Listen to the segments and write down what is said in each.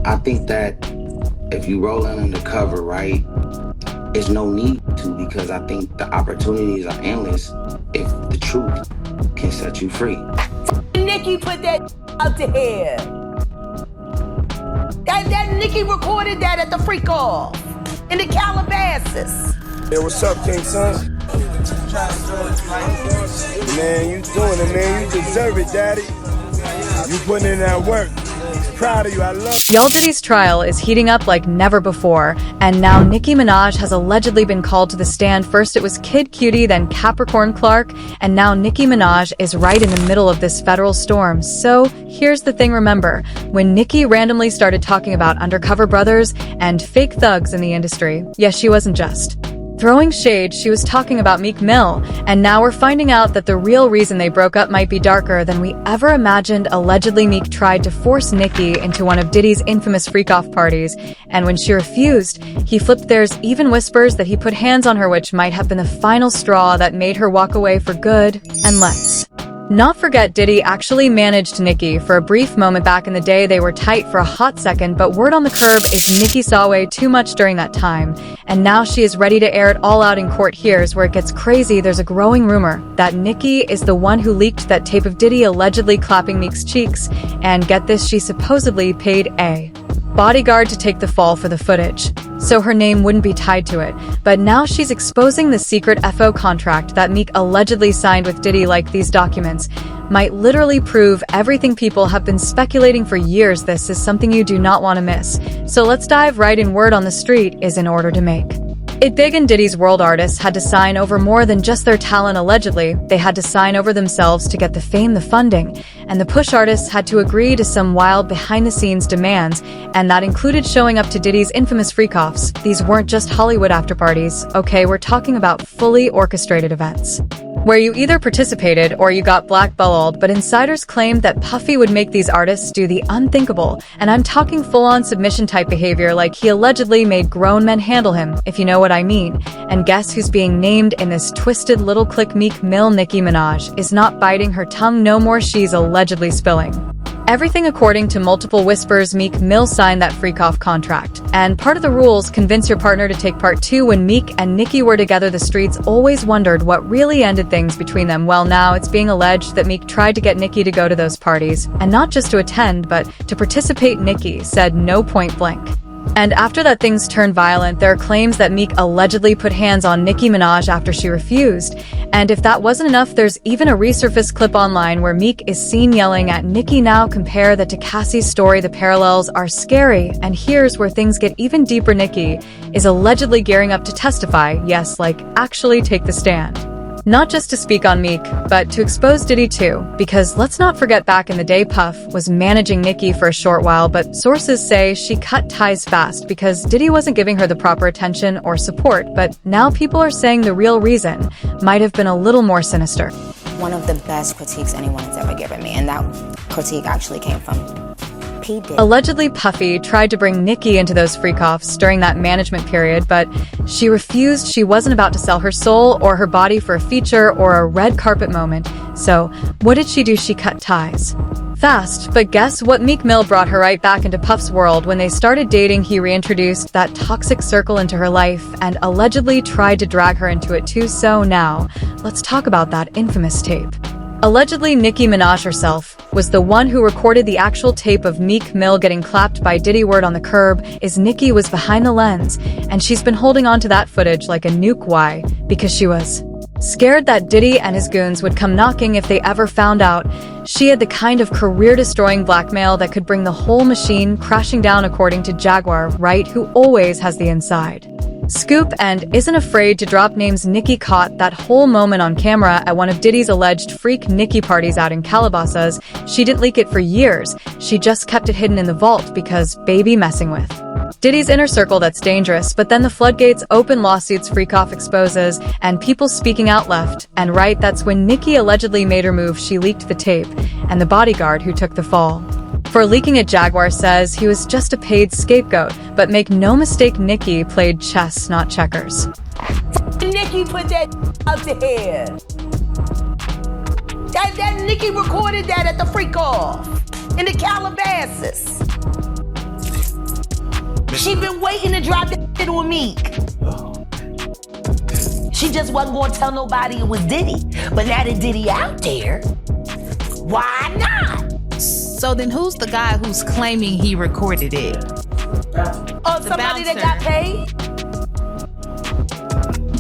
I think that if you roll in undercover, right, there's no need to, because I think the opportunities are endless if the truth can set you free. Nicki put that out there. That Nicki recorded that at the freak off in the Calabasas. Hey, what's up, King Son? Man, you doing it, man. You deserve it, daddy. You putting in that work. Proud of you. I love you. Y'all, Diddy's trial is heating up like never before, and now Nicki Minaj has allegedly been called to the stand. First it was Kid Cutie, then Capricorn Clark, and now Nicki Minaj is right in the middle of this federal storm. So here's the thing, remember, when Nicki randomly started talking about undercover brothers and fake thugs in the industry, yes, she wasn't just throwing shade, she was talking about Meek Mill, and now we're finding out that the real reason they broke up might be darker than we ever imagined. Allegedly, Meek tried to force Nicki into one of Diddy's infamous freak-off parties, and when she refused, he flipped. There's even whispers that he put hands on her, which might have been the final straw that made her walk away for good. And let's not forget, Diddy actually managed Nicki for a brief moment back in the day. They were tight for a hot second, but word on the curb is Nicki saw way too much during that time, and now she is ready to air it all out in court. Here's where it gets crazy. There's a growing rumor that Nicki is the one who leaked that tape of Diddy allegedly clapping Meek's cheeks, and get this, she supposedly paid a bodyguard to take the fall for the footage, so her name wouldn't be tied to it. But now she's exposing the secret FO contract that Meek allegedly signed with Diddy. Like, these documents might literally prove everything people have been speculating for years. This is something you do not want to miss. So let's dive right in. Word on the street is in order to make it big in Diddy's world, artists had to sign over more than just their talent. Allegedly, they had to sign over themselves to get the fame, the funding, and the push. Artists had to agree to some wild behind-the-scenes demands, and that included showing up to Diddy's infamous freak-offs. These weren't just Hollywood afterparties, okay? We're talking about fully orchestrated events where you either participated or you got blackballed. But insiders claimed that Puffy would make these artists do the unthinkable, and I'm talking full-on submission-type behavior. Like, he allegedly made grown men handle him, if you know what I mean. And guess who's being named in this twisted little clique? Meek Mill. Nicki Minaj is not biting her tongue no more. She's allegedly spilling everything. According to multiple whispers, Meek Mill signed that freak-off contract, and part of the rules, convince your partner to take part. Two, when Meek and Nicki were together, the streets always wondered what really ended things between them. Well, now it's being alleged that Meek tried to get Nicki to go to those parties, and not just to attend, but to participate. Nicki said no, point blank. And after that, things turned violent. There are claims that Meek allegedly put hands on Nicki Minaj after she refused. And if that wasn't enough, there's even a resurfaced clip online where Meek is seen yelling at Nicki. Now compare that to Cassie's story. The parallels are scary. And here's where things get even deeper. Nicki is allegedly gearing up to testify. Yes, like actually take the stand. Not just to speak on Meek, but to expose Diddy too. Because let's not forget, back in the day, Puff was managing Nicki for a short while, but sources say she cut ties fast because Diddy wasn't giving her the proper attention or support. But now people are saying the real reason might have been a little more sinister. One of the best critiques anyone has ever given me, and that critique actually came from P. Diddy. Allegedly, Puffy tried to bring Nicki into those freak-offs during that management period, but she refused. She wasn't about to sell her soul or her body for a feature or a red carpet moment. So what did she do? She cut ties fast. But guess what? Meek Mill brought her right back into Puff's world. When they started dating, he reintroduced that toxic circle into her life and allegedly tried to drag her into it too. So now, let's talk about that infamous tape. Allegedly, Nicki Minaj herself was the one who recorded the actual tape of Meek Mill getting clapped by Diddy. Word on the curb is Nicki was behind the lens, and she's been holding on to that footage like a nuke. Why? Because she was scared that Diddy and his goons would come knocking if they ever found out. She had the kind of career-destroying blackmail that could bring the whole machine crashing down, according to Jaguar Wright, who always has the inside scoop and isn't afraid to drop names. Nicki caught that whole moment on camera at one of Diddy's alleged freak Nicki parties out in Calabasas. She didn't leak it for years. She just kept it hidden in the vault because, baby, messing with Diddy's inner circle, that's dangerous. But then the floodgates open, lawsuits, freak-off exposes, and people speaking out left and right. That's when Nicki allegedly made her move. She leaked the tape, and the bodyguard who took the fall for leaking it, Jaguar says he was just a paid scapegoat. But make no mistake, Nicki played chess, not checkers. Nicki put that out there. That Nicki recorded that at the freak off in the Calabasas. She been waiting to drop that shit on Meek. She just wasn't gonna tell nobody it was Diddy. But now that Diddy out there, why not? So then who's the guy who's claiming he recorded it? Oh, somebody that got paid?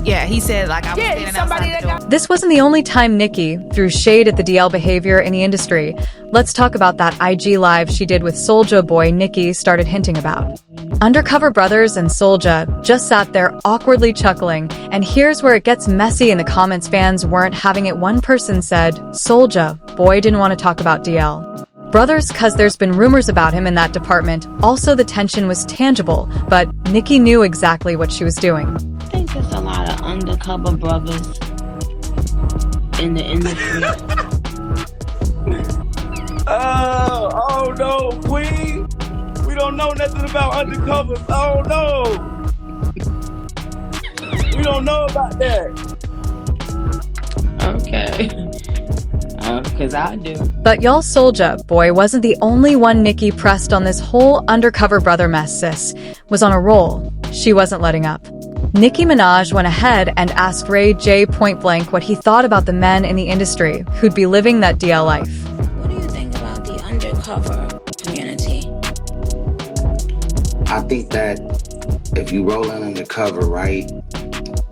Yeah, he said like I was standing somebody outside the door. This wasn't the only time Nicki threw shade at the DL behavior in the industry. Let's talk about that IG live she did with Soulja Boy Nicki started hinting about. Undercover Brothers and Soulja just sat there awkwardly chuckling, and here's where it gets messy in the comments. Fans weren't having it. One person said, Soulja Boy didn't want to talk about DL Brothers cause there's been rumors about him in that department. Also, the tension was tangible, but Nicki knew exactly what she was doing. I think there's a lot of undercover brothers in the industry. Oh no, Queen. We don't know nothing about undercovers. Oh no. We don't know about that. Okay. Because I do. But y'all, Soulja Boy wasn't the only one Nicki pressed on this whole undercover brother mess. Sis was on a roll. She wasn't letting up. Nicki Minaj went ahead and asked Ray J point blank what he thought about the men in the industry who'd be living that DL life. What do you think about the undercover community? I think that if you roll in undercover, right,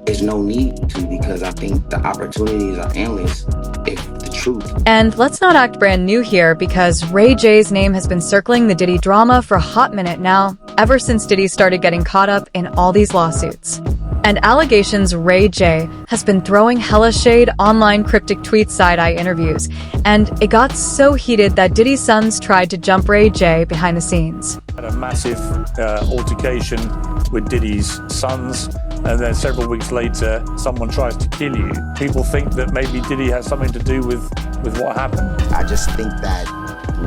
there's no need to, because I think the opportunities are endless if the truth. And let's not act brand new here, because Ray J's name has been circling the Diddy drama for a hot minute now, ever since Diddy started getting caught up in all these lawsuits and allegations. Ray J has been throwing hella shade, online cryptic tweets, side-eye interviews, and it got so heated that Diddy's sons tried to jump Ray J behind the scenes. Had a massive altercation with Diddy's sons, and then several weeks later someone tries to kill you. People think that maybe Diddy has something to do with what happened. I just think that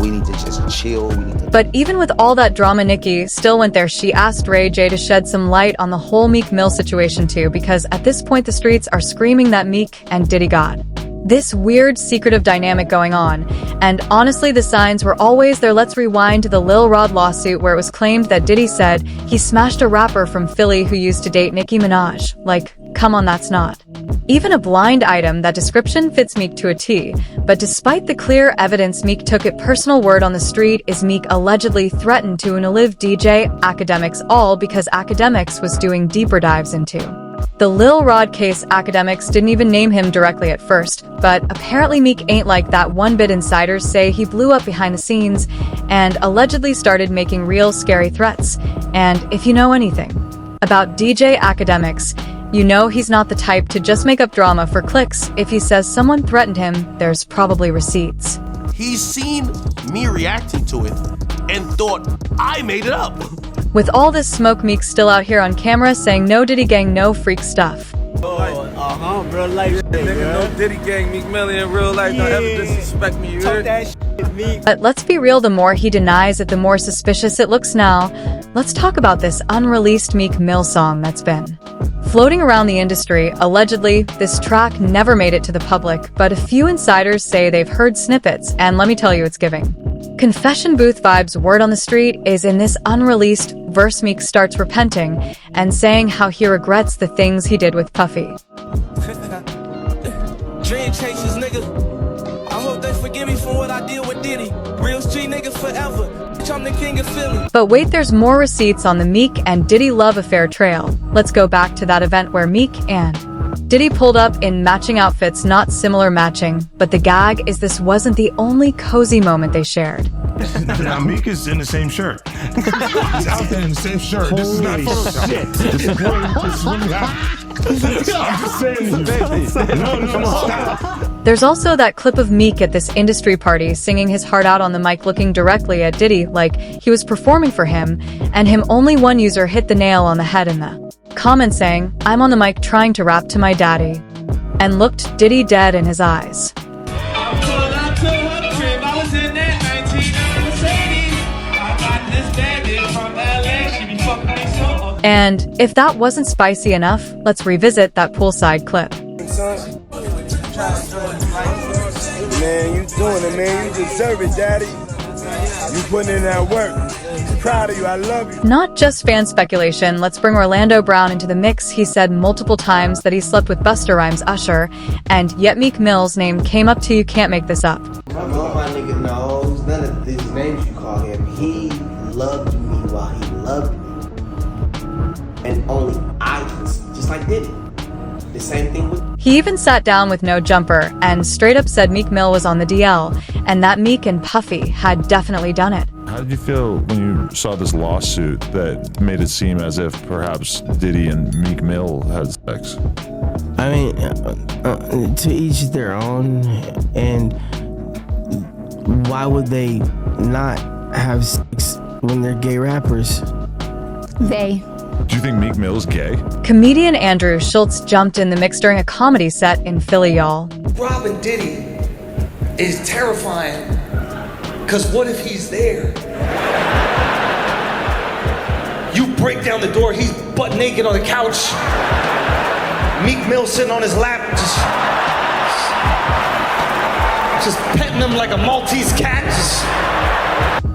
we need to just chill. But even with all that drama, Nicki still went there. She asked Ray J to shed some light on the whole Meek Mill situation too, because at this point the streets are screaming that Meek and Diddy got this weird secretive dynamic going on. And honestly, the signs were always there. Let's rewind to the Lil Rod lawsuit, where it was claimed that Diddy said he smashed a rapper from Philly who used to date Nicki Minaj. Like, come on, that's not even a blind item. That description fits Meek to a T. But despite the clear evidence, Meek took it personal. Word on the street is Meek allegedly threatened to live DJ Academics, all because Academics was doing deeper dives into the Lil Rod case. Academics didn't even name him directly at first, but apparently Meek ain't like that one bit. Insiders say he blew up behind the scenes and allegedly started making real scary threats. And if you know anything about DJ Academics, you know he's not the type to just make up drama for clicks. If he says someone threatened him, there's probably receipts. He's seen me reacting to it and thought I made it up. With all this smoke, Meek's still out here on camera saying no Diddy gang, no freak stuff. Real life shit, nigga. No Diddy gang, Meek Mill in real life. Don't ever disrespect me, you heard? That shit, Meek. But let's be real, the more he denies it, the more suspicious it looks now. Let's talk about this unreleased Meek Mill song that's been floating around the industry. Allegedly, this track never made it to the public, but a few insiders say they've heard snippets, and let me tell you, it's giving confession booth vibes. Word on the street is in this unreleased verse, Meek starts repenting and saying how he regrets the things he did with Puffy. Dream chasers, nigga. I hope they forgive me for what I did with Diddy. Real street niggas forever. Bitch, I'm the king of Philly. But wait, there's more receipts on the Meek and Diddy love affair trail. Let's go back to that event where Meek and Diddy pulled up in matching outfits, not similar matching, but the gag is this wasn't the only cozy moment they shared. Now Meek is in the same shirt. He's out there in the same shirt. This is not Photoshop. This is really happening. I'm just saying. No, stop. There's also that clip of Meek at this industry party singing his heart out on the mic, looking directly at Diddy like he was performing for him, and him. Only one user hit the nail on the head in the comment saying, "I'm on the mic trying to rap to my daddy," and looked Diddy dead in his eyes. And if that wasn't spicy enough, let's revisit that poolside clip. Man, you doing it, man. You deserve it, daddy. You putting in that work. Proud of you. I love you. Not just fan speculation, let's bring Orlando Brown into the mix. He said multiple times that he slept with Busta Rhymes' Usher, and yet Meek Mill's name came up too. You can't make this up. Come on, my nigga knows none of these names you call him. He loved me while he loved me. And only I can see, just like Diddy. The same thing with... He even sat down with no jumper and straight up said Meek Mill was on the DL, and that Meek and Puffy had definitely done it. How did you feel when you saw this lawsuit that made it seem as if perhaps Diddy and Meek Mill had sex? I mean, to each their own, and why would they not have sex when they're gay rappers? They. Do you think Meek Mill's gay? Comedian Andrew Schultz jumped in the mix during a comedy set in Philly, y'all. Robbing Diddy is terrifying, because what if he's there? You break down the door, he's butt naked on the couch. Meek Mill sitting on his lap, just petting him like a Maltese cat.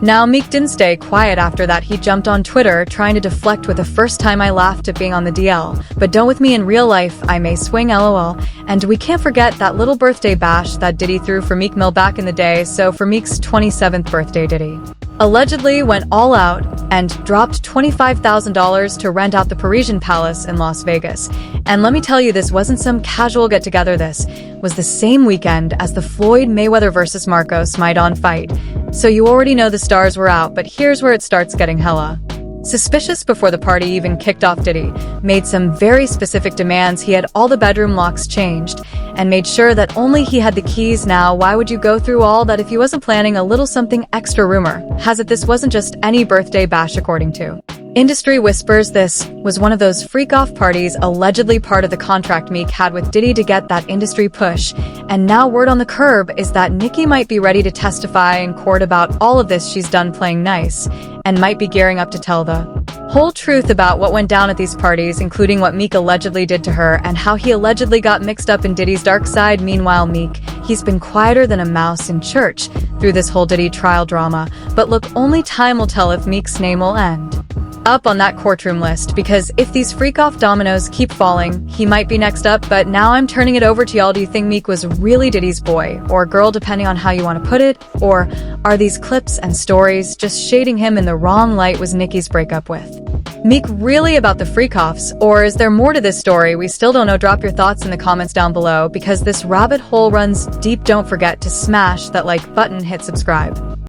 Now, Meek didn't stay quiet after that. He jumped on Twitter trying to deflect with the first time I laughed at being on the DL. But don't with me in real life, I may swing LOL. And we can't forget that little birthday bash that Diddy threw for Meek Mill back in the day, so for Meek's 27th birthday, Diddy allegedly went all out and dropped $25,000 to rent out the Parisian Palace in Las Vegas. And let me tell you, this wasn't some casual get-together. This was the same weekend as the Floyd Mayweather vs. Marcos Maidon fight. So you already know the stars were out, but here's where it starts getting hella suspicious. Before the party even kicked off, Diddy made some very specific demands. He had all the bedroom locks changed and made sure that only he had the keys. Now, why would you go through all that if he wasn't planning a little something extra? Rumor has it this wasn't just any birthday bash. According to industry whispers, this was one of those freak-off parties allegedly part of the contract Meek had with Diddy to get that industry push. And now word on the curb is that Nicki might be ready to testify in court about all of this. She's done playing nice and might be gearing up to tell the whole truth about what went down at these parties, including what Meek allegedly did to her and how he allegedly got mixed up in Diddy's dark side. Meanwhile, Meek, he's been quieter than a mouse in church through this whole Diddy trial drama. But look, only time will tell if Meek's name will end up on that courtroom list, because if these freak-off dominoes keep falling, he might be next up. But now I'm turning it over to y'all. Do you think Meek was really Diddy's boy or girl, depending on how you want to put it? Or are these clips and stories just shading him in the wrong light? Was Nicki's breakup with Meek really about the freak-offs, or is there more to this story? We still don't know. Drop your thoughts in the comments down below, because this rabbit hole runs deep. Don't forget to smash that like button, hit subscribe.